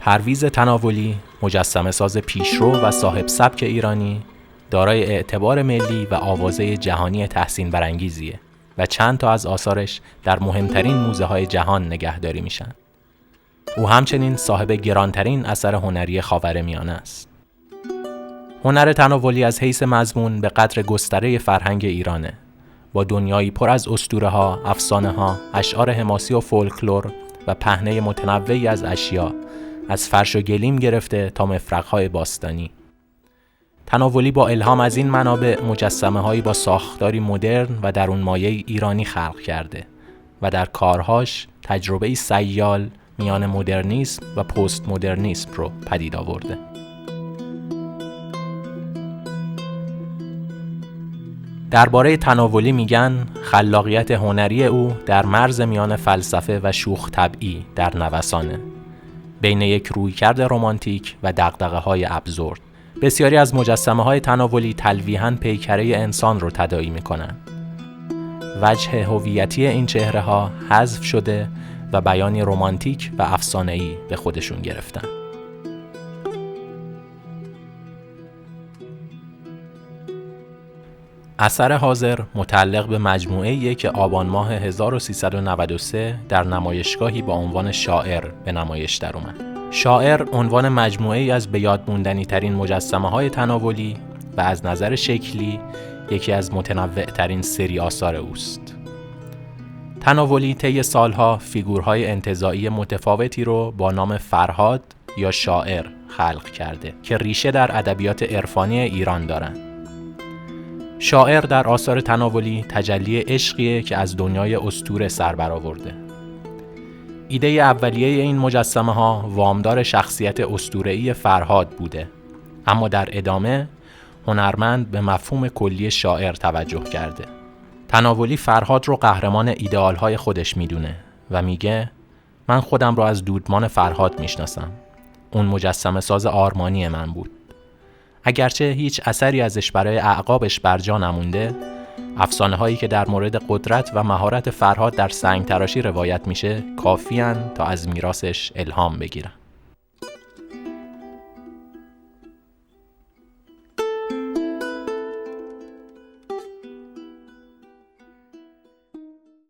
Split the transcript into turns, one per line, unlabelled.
پرویز تناولی، مجسمه ساز پیشرو و صاحب سبک ایرانی، دارای اعتبار ملی و آوازه جهانی تحسین برانگیزیه و چند تا از آثارش در مهمترین موزه‌های جهان نگهداری میشن. او همچنین صاحب گرانترین اثر هنری خاورمیانه است. هنر تناولی از حیث مضمون به قدر گستره فرهنگ ایرانه، با دنیایی پر از اسطوره‌ها، افسانه‌ها، اشعار حماسی و فولکلور و پهنه متنوعی از اشیا، از فرش و گلیم گرفته تا مفرق‌های باستانی. تناولی با الهام از این منابع مجسمه‌هایی با ساختاری مدرن و درونمایه ایرانی خلق کرده و در کارهاش تجربه‌ای سیال میان مدرنیسم و پست مدرنیسم رو پدید آورده. درباره تناولی میگن خلاقیت هنری او در مرز میان فلسفه و شوخ طبعی در نوسانه، بین یک رویکرد رمانتیک و دغدغه‌های ابزورد. بسیاری از مجسمه‌های تناولی تلویحاً پیکره انسان رو تداعی می‌کنند. وجه هویتی این چهره‌ها حذف شده و بیانی رمانتیک و افسانه‌ای به خودشون گرفتن. اثر حاضر متعلق به مجموعه‌ایه که آبان ماه 1393 در نمایشگاهی با عنوان شاعر به نمایش در اومد. شاعر عنوان مجموعه‌ای از به یاد موندنی ترین مجسمه‌های تناولی و از نظر شکلی یکی از متنوع‌ترین سری آثار اوست. تناولی طی سالها فیگورهای انتزاعی متفاوتی رو با نام فرهاد یا شاعر خلق کرده که ریشه در ادبیات عرفانی ایران دارن. شاعر در آثار تناولی تجلی عشقیه که از دنیای اسطوره سر برآورده. ایده اولیه این مجسمه ها وامدار شخصیت اسطوره‌ای فرهاد بوده، اما در ادامه هنرمند به مفهوم کلی شاعر توجه کرده. تناولی فرهاد رو قهرمان ایدئال‌های خودش میدونه و میگه من خودم رو از دودمان فرهاد میشناسم. اون مجسمه ساز آرمانی من بود. اگرچه هیچ اثری ازش برای اعقابش برجا نمونده، افسانه هایی که در مورد قدرت و مهارت فرهاد در سنگ تراشی روایت میشه کافیان تا از میراثش الهام بگیرن.